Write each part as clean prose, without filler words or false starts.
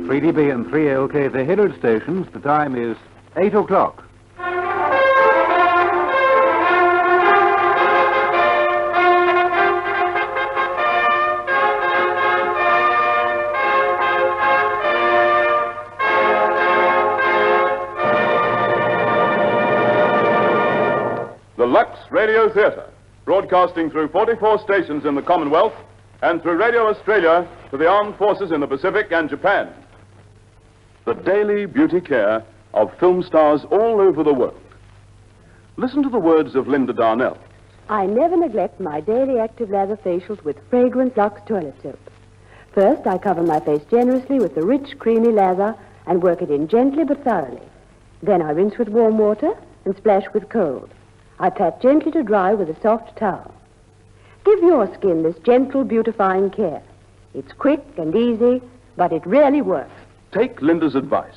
3DB and 3ALK at the Hillard stations. The time is 8 o'clock. The Lux Radio Theatre, broadcasting through 44 stations in the Commonwealth and through Radio Australia to the armed forces in the Pacific and Japan. The daily beauty care of film stars all over the world. Listen to the words of Linda Darnell. I never neglect my daily active lather facials with fragrant Lux toilet soap. First, I cover my face generously with the rich, creamy lather and work it in gently but thoroughly. Then I rinse with warm water and splash with cold. I pat gently to dry with a soft towel. Give your skin this gentle, beautifying care. It's quick and easy, but it really works. Take Linda's advice.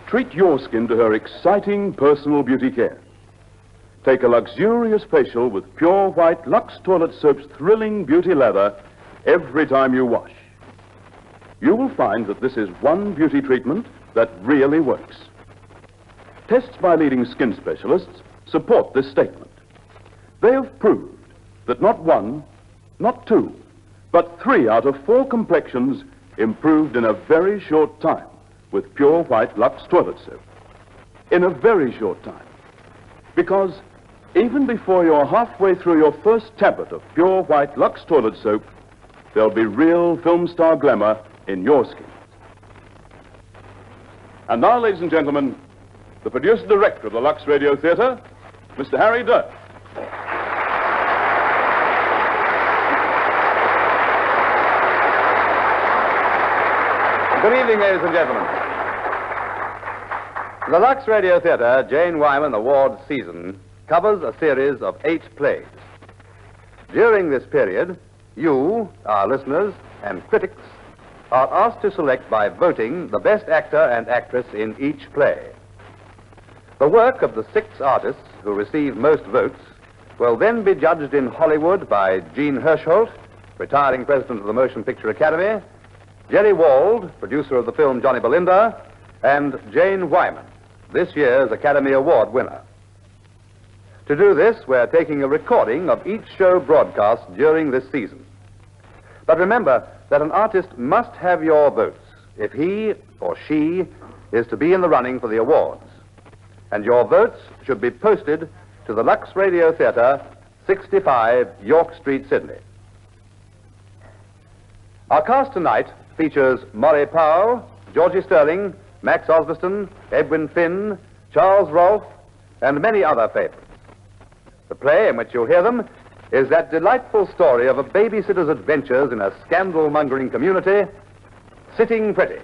Treat your skin to her exciting personal beauty care. Take a luxurious facial with pure white Lux Toilet Soap's thrilling beauty lather every time you wash. You will find that this is one beauty treatment that really works. Tests by leading skin specialists support this statement. They have proved that not one, not two, but 3 out of 4 complexions improved in a very short time with pure white Lux Toilet Soap. In a very short time. Because even before you're halfway through your first tablet of pure white Lux Toilet Soap, there'll be real film star glamour in your skin. And now, ladies and gentlemen, the producer-director of the Lux Radio Theatre, Mr. Harry Dutt. Good evening, ladies and gentlemen. The Lux Radio Theatre, Jane Wyman Award season, covers a series of 8 plays. During this period, you, our listeners and critics, are asked to select by voting the best actor and actress in each play. The work of the 6 artists who receive most votes will then be judged in Hollywood by Gene Hirschholt, retiring president of the Motion Picture Academy, Jerry Wald, producer of the film Johnny Belinda, and Jane Wyman, this year's Academy Award winner. To do this, we're taking a recording of each show broadcast during this season. But remember that an artist must have your votes if he or she is to be in the running for the awards. And your votes should be posted to the Lux Radio Theatre, 65 York Street, Sydney. Our cast tonight features Maurie Powell, Georgie Sterling, Max Osbiston, Edwin Finn, Charles Rolfe, and many other favorites. The play in which you'll hear them is that delightful story of a babysitter's adventures in a scandal-mongering community, Sitting Pretty.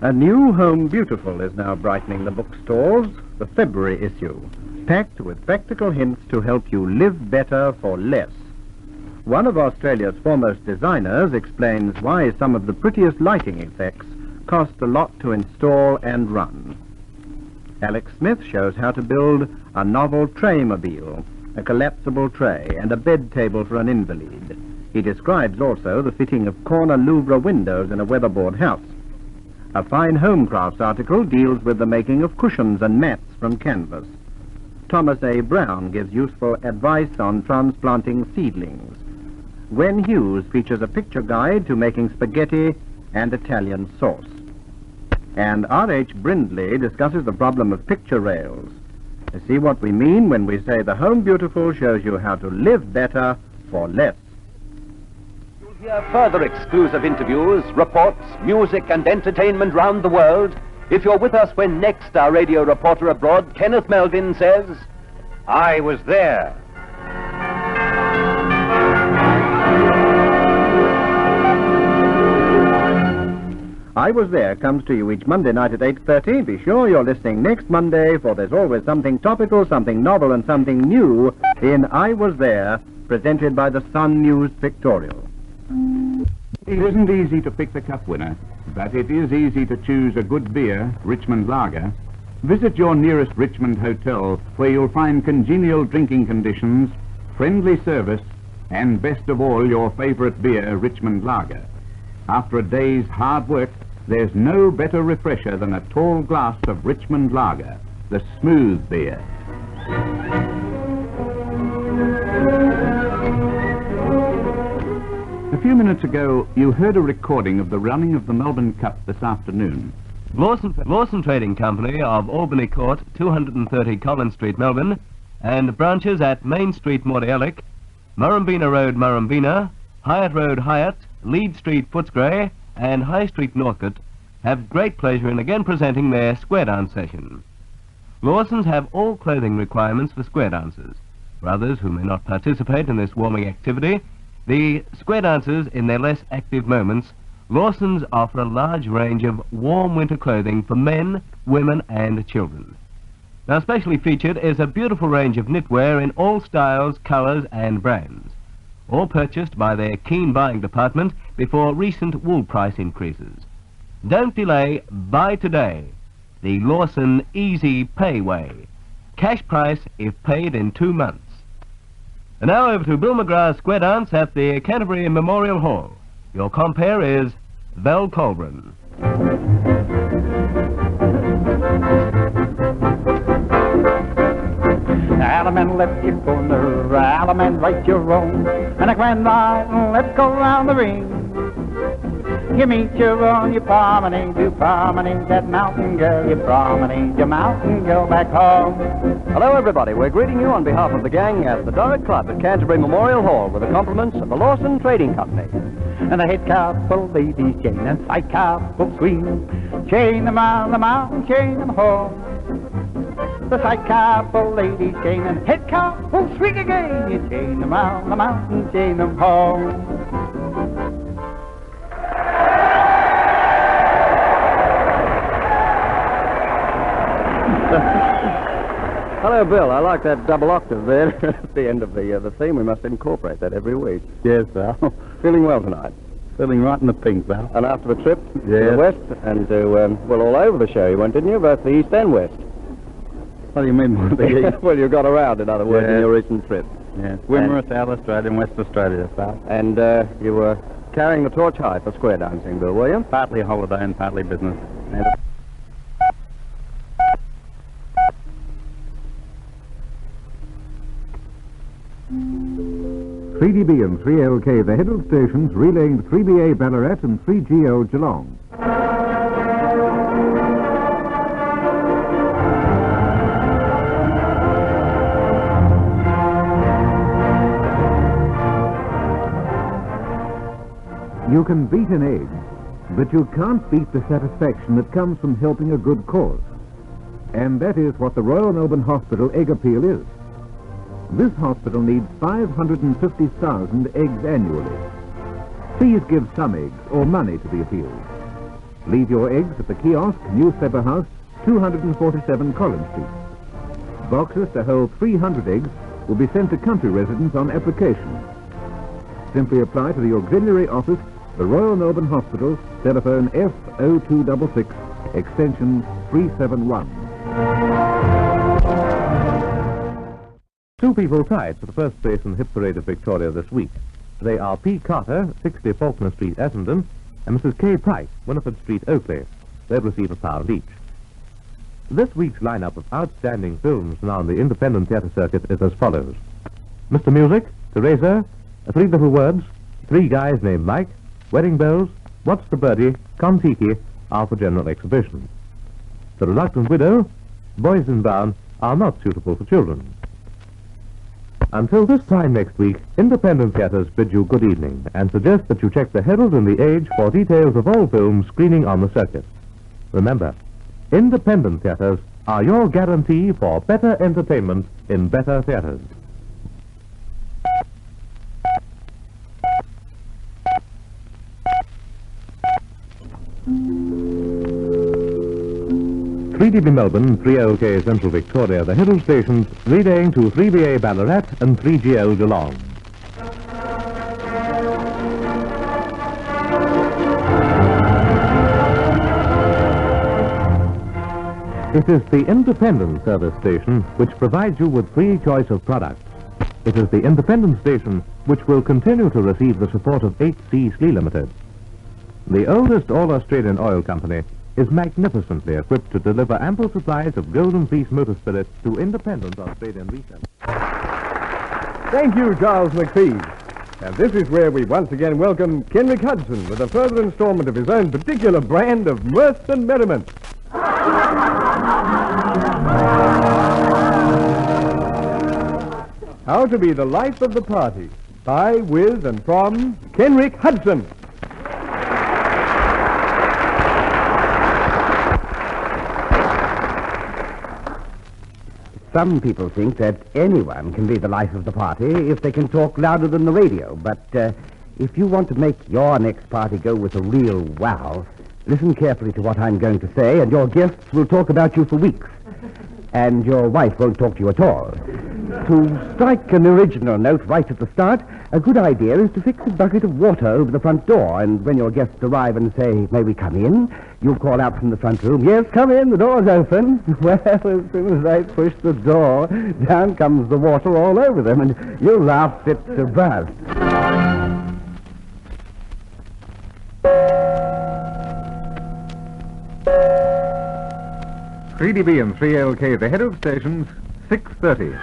A new Home Beautiful is now brightening the bookstores, the February issue, packed with practical hints to help you live better for less. One of Australia's foremost designers explains why some of the prettiest lighting effects cost a lot to install and run. Alex Smith shows how to build a novel tray-mobile, a collapsible tray, and a bed table for an invalid. He describes also the fitting of corner louvre windows in a weatherboard house. A fine home crafts article deals with the making of cushions and mats from canvas. Thomas A. Brown gives useful advice on transplanting seedlings. Gwen Hughes features a picture guide to making spaghetti and Italian sauce. And R.H. Brindley discusses the problem of picture rails. See what we mean when we say the Home Beautiful shows you how to live better for less. You'll hear further exclusive interviews, reports, music and entertainment round the world. If you're with us when next our radio reporter abroad, Kenneth Melvin, says, I was there. I Was There comes to you each Monday night at 8:30. Be sure you're listening next Monday, for there's always something topical, something novel, and something new in I Was There, presented by the Sun News Pictorial. It isn't easy to pick the cup winner, but it is easy to choose a good beer, Richmond Lager, Visit your nearest Richmond hotel, where you'll find congenial drinking conditions, friendly service, and best of all, your favorite beer, Richmond Lager. After a day's hard work, there's no better refresher than a tall glass of Richmond Lager, the smooth beer. A few minutes ago, you heard a recording of the running of the Melbourne Cup this afternoon. Lawson Trading Company of Albany Court, 230 Collins Street, Melbourne, and branches at Main Street, Mordialloc, Murrumbina Road, Murrumbina, Hyatt Road, Hyatt, Leeds Street, Footscray, and High Street, Northcote, have great pleasure in again presenting their square dance session. Lawsons have all clothing requirements for square dancers. For others who may not participate in this warming activity, the square dancers in their less active moments, Lawsons offer a large range of warm winter clothing for men, women and children. Now specially featured is a beautiful range of knitwear in all styles, colours and brands, all purchased by their keen buying department before recent wool price increases. Don't delay, buy today. The Lawson Easy Pay Way. Cash price if paid in 2 months. And now over to Bill McGrath's square dance at the Canterbury Memorial Hall. Your compere is Val Colburn. Alaman left your corner, Alaman right your own, and a grand line, let's go round the ring. You meet your own, you promenade that mountain girl, you promenade your mountain girl back home. Hello everybody, we're greeting you on behalf of the gang at the Dorrit Club at Canterbury Memorial Hall with the compliments of the Lawson Trading Company. And the head couple ladies chain and side couple swing, chain them round the mountain, chain them home. The side couple ladies chain and head couple swing again, you chain them round the mountain, chain them home. Hello Bill, I like that double octave there at the end of the theme. We must incorporate that every week. Yes, Val. Feeling well tonight? Feeling right in the pink, Val. And after a trip to Yes. the west and to, well, all over the show you went, didn't you? Both the east and west. What do you mean? Well, you got around, in other words, Yes. in your recent trip. Yes, Wimmera, South Australia and West Australia, Val. And you were carrying the torch high for square dancing, Bill, were you? Partly holiday and partly business. Yes. 3DB and 3LK, the Herald stations relaying 3BA Ballarat and 3GO Geelong. You can beat an egg, but you can't beat the satisfaction that comes from helping a good cause. And that is what the Royal Melbourne Hospital Egg Appeal is. This hospital needs 550,000 eggs annually. Please give some eggs or money to the appeal. Leave your eggs at the kiosk, Newspaper House, 247 Collins Street. Boxes to hold 300 eggs will be sent to country residents on application. Simply apply to the auxiliary office, the Royal Melbourne Hospital, telephone F0266, extension 371. Two people tied for the first place in the hip parade of Victoria this week. They are P. Carter, 60 Faulkner Street, Essendon, and Mrs. K. Price, Winifred Street, Oakley. They'll receive £1 each. This week's lineup of outstanding films now on the independent theatre circuit is as follows. Mr. Music, Teresa, Three Little Words, Three Guys Named Mike, Wedding Bells, What's the Birdie, Kon-Tiki are for general exhibition. The Reluctant Widow, Boys in Brown are not suitable for children. Until this time next week, independent theatres bid you good evening and suggest that you check the Herald and the Age for details of all films screening on the circuit. Remember, independent theatres are your guarantee for better entertainment in better theatres. .3DB Melbourne, 3LK Central Victoria, the Herald stations relaying to 3BA Ballarat and 3GL Geelong. It is the independent service station which provides you with free choice of products. It is the independent station which will continue to receive the support of HC Slee Limited. The oldest all-Australian oil company is magnificently equipped to deliver ample supplies of Golden Fleece motor spirits to independent Australian retailers. Thank you, Charles McPhee. And this is where we once again welcome Kenrick Hudson with a further installment of his own particular brand of mirth and merriment. How to be the life of the party, by, with, and from Kenrick Hudson. Some people think that anyone can be the life of the party if they can talk louder than the radio. But if you want to make your next party go with a real wow, listen carefully to what I'm going to say, and your guests will talk about you for weeks. And your wife won't talk to you at all. To strike an original note right at the start, a good idea is to fix a bucket of water over the front door, and when your guests arrive and say, "May we come in?" you'll call out from the front room, "Yes, come in, the door's open." Well, as soon as I push the door, down comes the water all over them, and you'll laugh fit to burst. 3DB and 3LK, the head of stations, 6:30.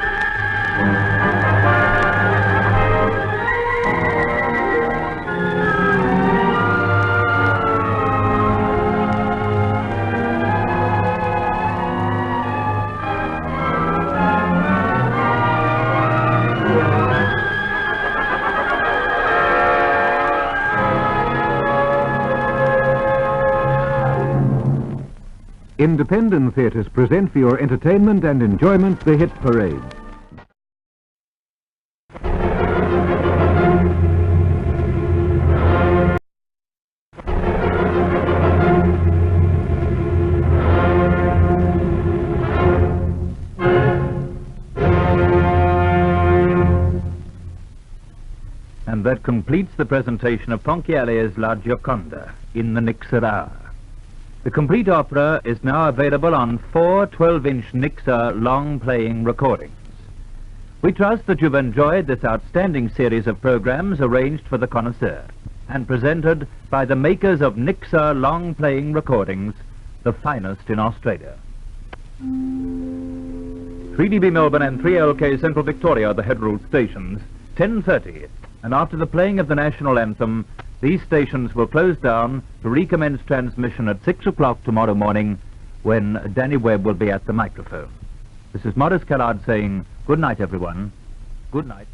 Independent theatres present for your entertainment and enjoyment the hit parade. And that completes the presentation of Ponchielli's La Gioconda in the Nixer hour. The complete opera is now available on 4 12-inch Nixer long-playing recordings. We trust that you've enjoyed this outstanding series of programs arranged for the connoisseur and presented by the makers of Nixer long-playing recordings, the finest in Australia. 3DB Melbourne and 3LK Central Victoria are the head rule stations, 10:30, and after the playing of the national anthem, these stations will close down to recommence transmission at 6 o'clock tomorrow morning when Danny Webb will be at the microphone. This is Maurie Callard saying good night, everyone. Good night.